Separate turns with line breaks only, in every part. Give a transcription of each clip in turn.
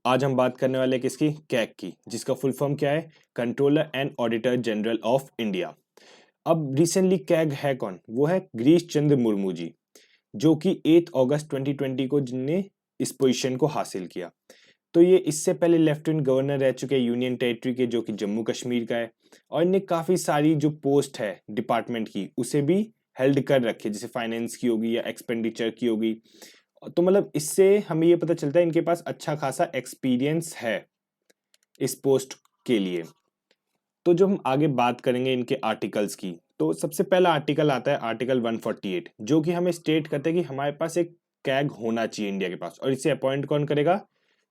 आज हम बात करने वाले हैं किसकी? कैग की, जिसका फुल फॉर्म क्या है? Controller and auditor general of India. अब रिसेंटली कैग है कौन? वो है गिरीश चंद्र मुर्मू जी, जो कि 8 अगस्त 2020 को जिनने इस पोजीशन को हासिल किया। तो ये इससे पहले लेफ्टिनेंट गवर्नर रह चुके हैं यूनियन टेरिटरी के, जो कि जम्मू कश्मीर का है, और इन्हें काफ़ी सारी जो पोस्ट है डिपार्टमेंट की उसे भी हेल्ड कर रखे, जैसे फाइनेंस की होगी या एक्सपेंडिचर की होगी। तो मतलब इससे हमें ये पता चलता है इनके पास अच्छा खासा एक्सपीरियंस है इस पोस्ट के लिए। तो जो हम आगे बात करेंगे इनके आर्टिकल्स की, तो सबसे पहला आर्टिकल आता है आर्टिकल 148, जो कि हमें स्टेट करते हैं कि हमारे पास एक कैग होना चाहिए इंडिया के पास, और इसे अपॉइंट कौन करेगा?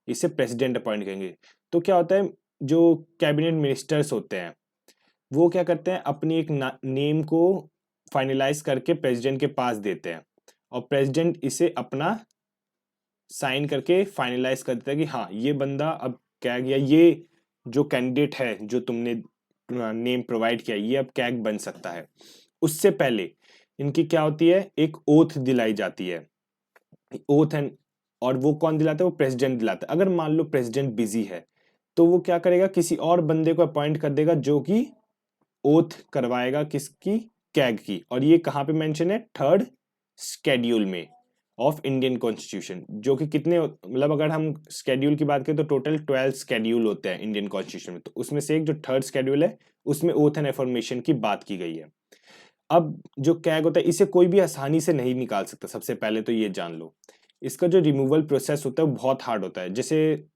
इसे प्रेसिडेंट अपॉइंट करेंगे। तो क्या होता है, जो कैबिनेट मिनिस्टर्स होते हैं वो क्या करते हैं, अपनी एक नेम को फाइनलाइज करके प्रेसिडेंट के पास देते हैं, और प्रेसिडेंट इसे अपना साइन करके फाइनलाइज कर देता है कि हाँ ये बंदा अब कैग, या ये जो कैंडिडेट है जो तुमने नेम प्रोवाइड किया, ये अब कैग बन सकता है। उससे पहले इनकी क्या होती है, एक ओथ दिलाई जाती है। ओथ एंड, और वो कौन दिलाता है? वो प्रेसिडेंट दिलाता है। अगर मान लो प्रेसिडेंट बिजी है तो वो क्या करेगा, किसी और बंदे को अपॉइंट कर देगा जो कि ओथ करवाएगा किसकी? कैग की। और ये कहाँ पे मेंशन है? थर्ड स्केड्यूल में ऑफ इंडियन कॉन्स्टिट्यूशन, जो कि कितने, मतलब अगर हम स्केड्यूल की बात करें तो टोटल 12 स्केड्यूल होते हैं इंडियन कॉन्स्टिट्यूशन में, तो उसमें से एक जो थर्ड स्केड्यूल है उसमें ओथ एंड एफर्मेशन की बात की गई है। अब जो कैग होता है इसे कोई भी आसानी से नहीं निकाल सकता, सबसे पहले तो ये जान लो। इसका जो रिमूवल प्रोसेस होता है वो बहुत हार्ड होता है। जैसे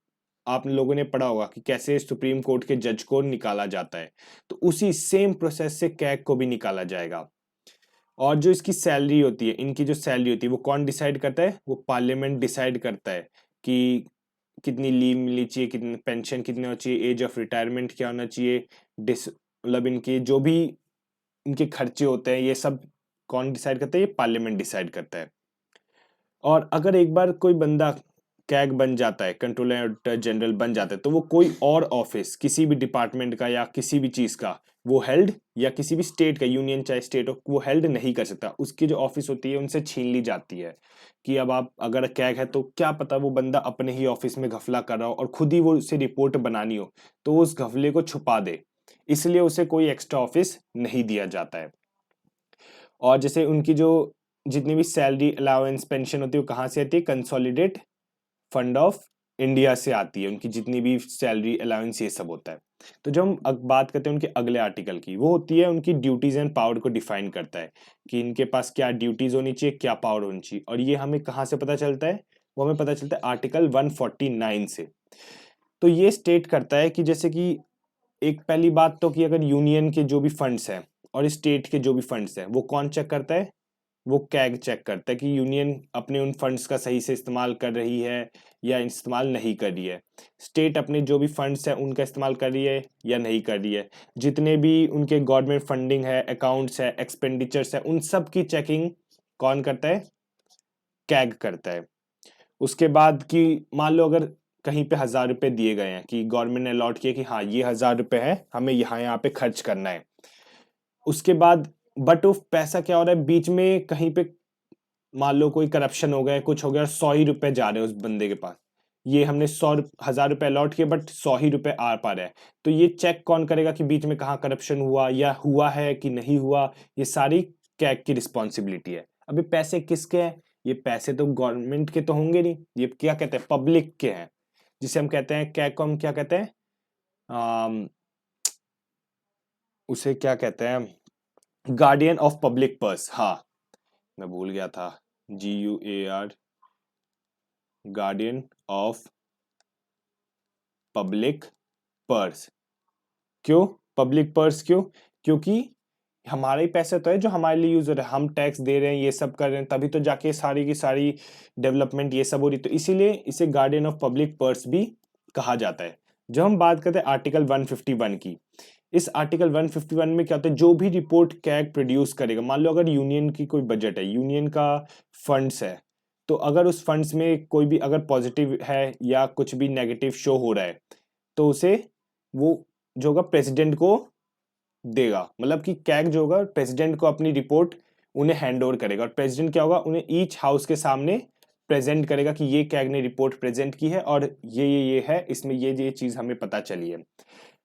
आप लोगों ने पढ़ा होगा कि कैसे सुप्रीम कोर्ट के जज को निकाला जाता है, तो उसी सेम प्रोसेस से कैग को भी निकाला जाएगा। और जो इसकी सैलरी होती है, इनकी जो सैलरी होती है वो कौन डिसाइड करता है? वो पार्लियामेंट डिसाइड करता है कि कितनी लीव मिलनी चाहिए, कितनी पेंशन कितनी होनी चाहिए, एज ऑफ रिटायरमेंट क्या होना चाहिए, मतलब इनके जो भी इनके खर्चे होते हैं ये सब कौन डिसाइड करता है? ये पार्लियामेंट डिसाइड करता है। और अगर एक बार कोई बंदा कैग बन जाता है, कंट्रोलर जनरल बन जाता है, तो वो कोई और ऑफिस किसी भी डिपार्टमेंट का या किसी भी चीज का वो हेल्ड, या किसी भी स्टेट का, यूनियन चाहे स्टेट हो, वो हेल्ड नहीं कर सकता। उसकी जो ऑफिस होती है उनसे छीन ली जाती है। कि अब आप अगर कैग है तो क्या पता वो बंदा अपने ही ऑफिस में घपला कर रहा हो और खुद ही वो उसे रिपोर्ट बनानी हो, तो वो उस घपले को छुपा दे, इसलिए उसे कोई एक्स्ट्रा ऑफिस नहीं दिया जाता है। और जैसे उनकी जो जितनी भी सैलरी अलाउंस पेंशन होती है वो कहाँ से आती है? कंसोलिडेट फंड ऑफ इंडिया से आती है। उनकी जितनी भी सैलरी अलाउंस ये सब होता है। तो जब हम बात करते हैं उनके अगले आर्टिकल की, वो होती है उनकी ड्यूटीज एंड पावर को डिफाइन करता है कि इनके पास क्या ड्यूटीज होनी चाहिए, क्या पावर होनी चाहिए। और ये हमें कहाँ से पता चलता है? वो हमें पता चलता है आर्टिकल 149 से। तो ये स्टेट करता है कि जैसे कि एक पहली बात तो कि अगर यूनियन के जो भी फंड्स हैं और स्टेट के जो भी फंड्स हैं वो कौन चेक करता है? वो कैग चेक करता है कि यूनियन अपने उन फंड्स का सही से इस्तेमाल कर रही है या इस्तेमाल नहीं कर रही है। स्टेट अपने जो भी फंड्स हैं उनका इस्तेमाल कर रही है या नहीं कर रही है। जितने भी उनके गवर्नमेंट फंडिंग है, अकाउंट्स है, एक्सपेंडिचर्स है, उन सब की चेकिंग कौन करता है? कैग करता है। उसके बाद कि मान लो अगर कहीं पे 1,000 रुपए दिए गए हैं कि गवर्नमेंट ने अलॉट किया कि हाँ ये 1,000 रुपए है, हमें यहाँ यहाँ पे खर्च करना है। उसके बाद बट वो पैसा क्या हो रहा है, बीच में कहीं पे मान लो कोई करप्शन हो गया, कुछ हो गया, 100 ही रुपए जा रहे हैं उस बंदे के पास। ये हमने 1,000 रुपए अलॉट किए बट 100 ही रुपए आ पा रहे हैं। तो ये चेक कौन करेगा कि बीच में कहाँ करप्शन हुआ या हुआ है कि नहीं हुआ? ये सारी कैग की रिस्पॉन्सिबिलिटी है। अभी पैसे किसके हैं? ये पैसे तो गवर्नमेंट के तो होंगे नहीं, ये क्या कहते हैं, पब्लिक के हैं। जिसे हम कहते हैं कैग को हम क्या कहते हैं, अम, उसे क्या कहते हैं, गार्डियन ऑफ पब्लिक पर्स। हाँ, मैं भूल गया था, GUAR, guardian of public purse. क्यों पब्लिक पर्स? क्यों? क्योंकि हमारा ही पैसा तो है जो हमारे लिए यूज हो रहा है, हम टैक्स दे रहे हैं, ये सब कर रहे हैं, तभी तो जाके सारी की सारी डेवलपमेंट ये सब हो रही। तो इसीलिए इसे गार्डियन ऑफ पब्लिक पर्स भी कहा जाता है। जब हम बात करते हैं आर्टिकल 151 की, इस आर्टिकल 151 में क्या होता है, जो भी रिपोर्ट कैग प्रोड्यूस करेगा, मान लो अगर यूनियन की कोई बजट है, यूनियन का फंड्स है, तो अगर उस फंड्स में कोई भी अगर पॉजिटिव है या कुछ भी नेगेटिव शो हो रहा है, तो उसे वो जो होगा प्रेसिडेंट को देगा। मतलब कि कैग जो होगा प्रेसिडेंट को अपनी रिपोर्ट उन्हें हैंड ओवर करेगा, और प्रेसिडेंट क्या होगा, उन्हें ईच हाउस के सामने प्रेजेंट करेगा कि ये कैग ने रिपोर्ट प्रेजेंट की है और ये है, इसमें ये चीज हमें पता चली है।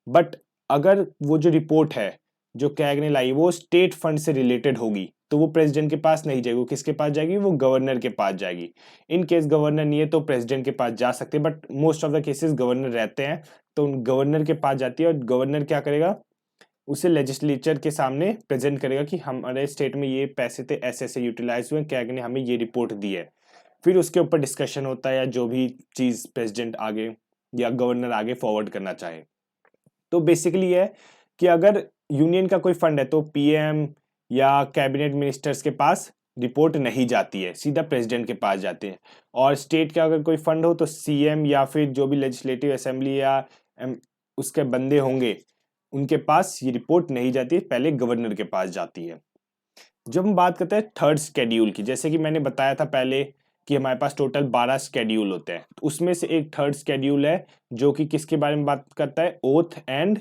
बट अगर वो जो रिपोर्ट है जो कैग ने लाई वो स्टेट फंड से रिलेटेड होगी तो वो प्रेसिडेंट के पास नहीं जाएगी, वो किसके पास जाएगी, वो गवर्नर के पास जाएगी। इन केस गवर्नर नहीं है तो प्रेसिडेंट के पास जा सकते हैं, but most of the cases governor रहते हैं तो गवर्नर के पास जाती है और गवर्नर क्या करेगा, उसे लेजिस्लेचर के सामने प्रेजेंट करेगा कि हमारे स्टेट में ये पैसे थे, ऐसे ऐसे यूटिलाइज हुए, कैग ने हमें ये रिपोर्ट दी है। फिर उसके ऊपर डिस्कशन होता है या जो भी चीज प्रेसिडेंट आगे या गवर्नर आगे फॉरवर्ड करना चाहे। तो बेसिकली ये है कि अगर यूनियन का कोई फंड है तो पीएम या कैबिनेट मिनिस्टर्स के पास रिपोर्ट नहीं जाती है, सीधा प्रेसिडेंट के पास जाते हैं। और स्टेट का अगर कोई फंड हो तो सीएम या फिर जो भी लेजिस्लेटिव असेंबली या उसके बंदे होंगे उनके पास ये रिपोर्ट नहीं जाती है, पहले गवर्नर के पास जाती है। जब हम बात करते हैं थर्ड स्केड्यूल की, जैसे कि मैंने बताया था पहले कि हमारे पास टोटल 12 स्केड्यूल होते हैं, तो उसमें से एक थर्ड स्केड्यूल है जो कि किसके बारे में बात करता है, ओथ एंड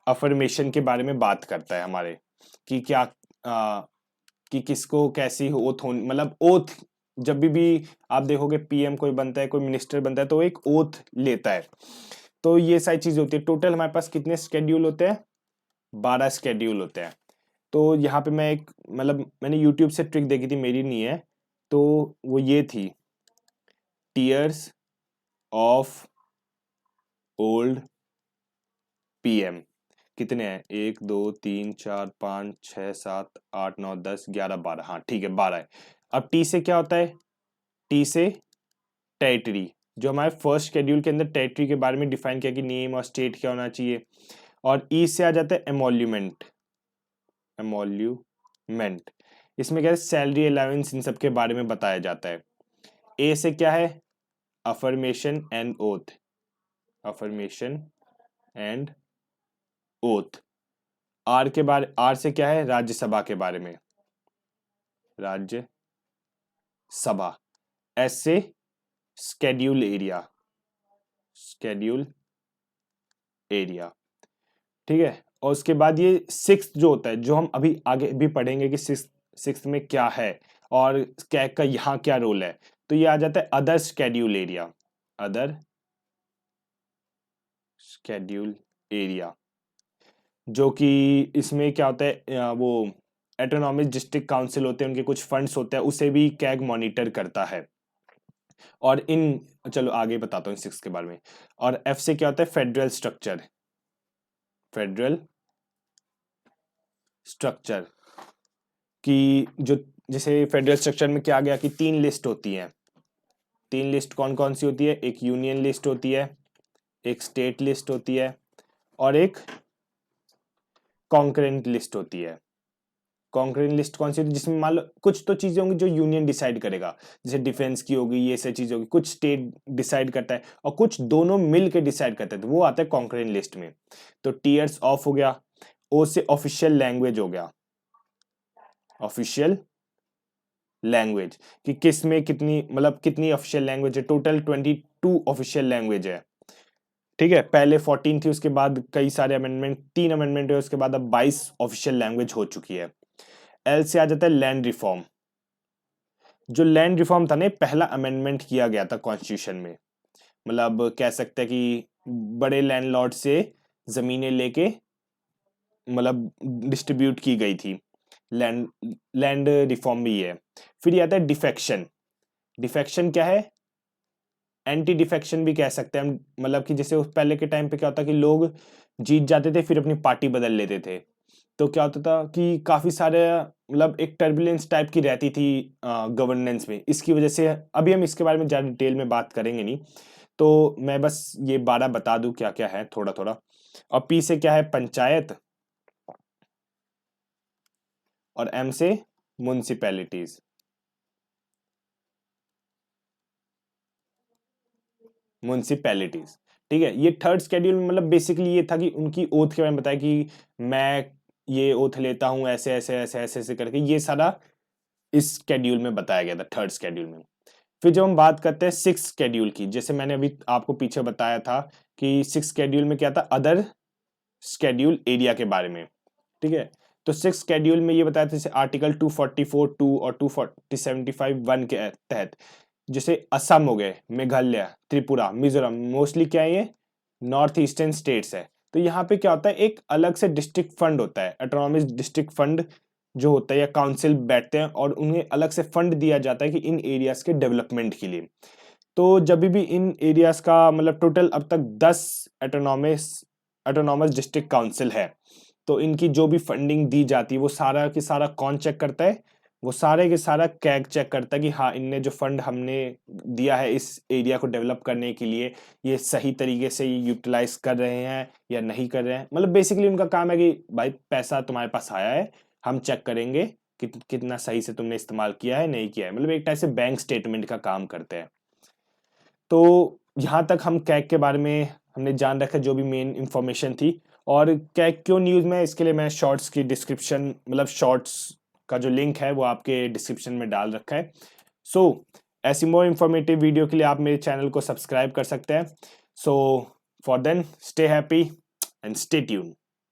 अफर्मेशन के बारे में बात करता है हमारे, कि क्या कि किसको कैसी ओथ होनी, मतलब ओथ जब भी आप देखोगे पीएम कोई बनता है, कोई मिनिस्टर बनता है तो एक ओथ लेता है। तो ये सारी चीजें होती है। टोटल हमारे पास कितने स्केड्यूल होते हैं, 12 स्केड्यूल होते हैं। तो यहाँ पे मैं एक मतलब मैंने यूट्यूब से ट्रिक देखी थी, मेरी नहीं है, तो वो ये थी, टीयर्स ऑफ ओल्ड पीएम। कितने हैं, 1 2 3 4 5 6 7 8 9 10 11 12, हाँ ठीक है 12 है। अब टी से क्या होता है, टी से टेरिटरी, जो हमारे फर्स्ट शेड्यूल के अंदर टेरिटरी के बारे में डिफाइन किया कि नेम और स्टेट क्या होना चाहिए। और ई से आ जाता है एमोल्यूमेंट, एमोल्यूमेंट इसमें क्या है, सैलरी अलाउंस इन सब के बारे में बताया जाता है। ए से क्या है, affirmation and oath, affirmation and oath. R के बारे, आर से क्या है, राज्यसभा के बारे में, राज्य सभा। एस से स्केड्यूल एरिया, स्केड्यूल एरिया, ठीक है। और उसके बाद ये सिक्स जो होता है, जो हम अभी आगे भी पढ़ेंगे कि सिक्स में क्या है और कैग का यहाँ क्या रोल है, तो ये आ जाता है other schedule area, other schedule area, जो कि इसमें क्या होता है, वो ऑटोनॉमस डिस्ट्रिक्ट काउंसिल होते हैं, उनके कुछ फंड्स होते हैं, उसे भी कैग मॉनिटर करता है। और इन, चलो आगे बताता हूँ सिक्स के बारे में। और एफ से क्या होता है, फेडरल स्ट्रक्चर, फेडरल स्ट्रक्चर की जो, जैसे फेडरल स्ट्रक्चर में क्या आ गया कि 3 लिस्ट होती हैं। 3 लिस्ट कौन कौन सी होती है, एक यूनियन लिस्ट होती है, एक स्टेट लिस्ट होती है और एक कॉन्करेंट लिस्ट होती है। कॉन्करेंट लिस्ट कौन सी होती है, जिसमें मान लो कुछ तो चीजें होंगी जो यूनियन डिसाइड करेगा, जैसे डिफेंस की होगी, ये सब चीजें होगी, कुछ स्टेट डिसाइड करता है और कुछ दोनों मिल के डिसाइड करते हैं, तो वो आता है कॉन्करेंट लिस्ट में। तो टीयर्स ऑफ हो गया, ओ से ऑफिशियल लैंग्वेज हो गया, ऑफिशियल लैंग्वेज कि किस में कितनी, मतलब कितनी ऑफिशियल लैंग्वेज है, टोटल 22 ऑफिशियल लैंग्वेज है, ठीक है। पहले 14 थी, उसके बाद कई सारे अमेंडमेंट, 3 अमेंडमेंट है, उसके बाद अब 22 ऑफिशियल लैंग्वेज हो चुकी है। एल से आ जाता है लैंड रिफॉर्म। जो लैंड रिफॉर्म था ना, पहला अमेंडमेंट किया गया था कॉन्स्टिट्यूशन में, मतलब कह सकते हैं कि बड़े लैंडलॉर्ड से जमीनें लेके मतलब डिस्ट्रीब्यूट की गई थी, लैंड लैंड रिफॉर्म भी है। फिर ये आता है डिफेक्शन। डिफेक्शन क्या है, एंटी डिफेक्शन भी कह सकते हैं हम, मतलब कि जैसे उस पहले के टाइम पे क्या होता कि लोग जीत जाते थे फिर अपनी पार्टी बदल लेते थे, तो क्या होता था कि काफी सारे मतलब एक टर्बुलेंस टाइप की रहती थी गवर्नेंस में, इसकी वजह से अभी हम इसके बारे में ज्यादा डिटेल में बात करेंगे नहीं, तो मैं बस ये 12 बता दूं क्या क्या है थोड़ा थोड़ा। और पी से क्या है, पंचायत, और एम से म्युनिसिपैलिटीज, म्युनिसिपैलिटीज, ठीक है। ये थर्ड स्केड्यूल में मतलब बेसिकली ये था कि उनकी ओथ के बारे में बताया कि मैं ये ओथ लेता हूं ऐसे ऐसे ऐसे ऐसे ऐसे करके, ये सारा इस स्केड्यूल में बताया गया था, थर्ड स्केड्यूल में। फिर जब हम बात करते हैं सिक्स स्केड्यूल की, जैसे मैंने अभी आपको पीछे बताया था कि सिक्स स्केड्यूल में क्या था, अदर स्केड्यूल एरिया के बारे में, ठीक है। तो सिक्स स्केड्यूल में ये बताया था, जैसे आर्टिकल 244(2) और 275(1) के तहत जैसे असम हो गए, मेघालय, त्रिपुरा, मिजोरम, मोस्टली क्या है ये नॉर्थ ईस्टर्न स्टेट्स है। तो यहाँ पे क्या होता है, एक अलग से डिस्ट्रिक्ट फंड होता है, ऑटोनॉमस डिस्ट्रिक्ट फंड जो होता है, या काउंसिल बैठते हैं और उन्हें अलग से फंड दिया जाता है कि इन एरियाज के डेवलपमेंट के लिए। तो जब भी इन एरियाज का मतलब टोटल अब तक 10 ऑटोनॉमस ऑटोनॉमस डिस्ट्रिक्ट काउंसिल है, तो इनकी जो भी फंडिंग दी जाती है वो सारा की सारा कौन चेक करता है, वो सारे के सारा कैग चेक करता है कि हाँ इनने जो फंड हमने दिया है इस एरिया को डेवलप करने के लिए, ये सही तरीके से यूटिलाइज कर रहे हैं या नहीं कर रहे हैं। मतलब बेसिकली उनका काम है कि भाई पैसा तुम्हारे पास आया है, हम चेक करेंगे कि कितना सही से तुमने इस्तेमाल किया है नहीं किया है, मतलब एक टाइप से बैंक स्टेटमेंट का काम करते हैं। तो यहाँ तक हम कैग के बारे में हमने जान रखा जो भी मेन इंफॉर्मेशन थी। और कैग क्यों न्यूज़ में, इसके लिए मैं शॉर्ट्स की डिस्क्रिप्शन मतलब शॉर्ट्स का जो लिंक है वो आपके डिस्क्रिप्शन में डाल रखा है। सो ऐसी मोर इन्फॉर्मेटिव वीडियो के लिए आप मेरे चैनल को सब्सक्राइब कर सकते हैं। So for then stay happy and stay tune.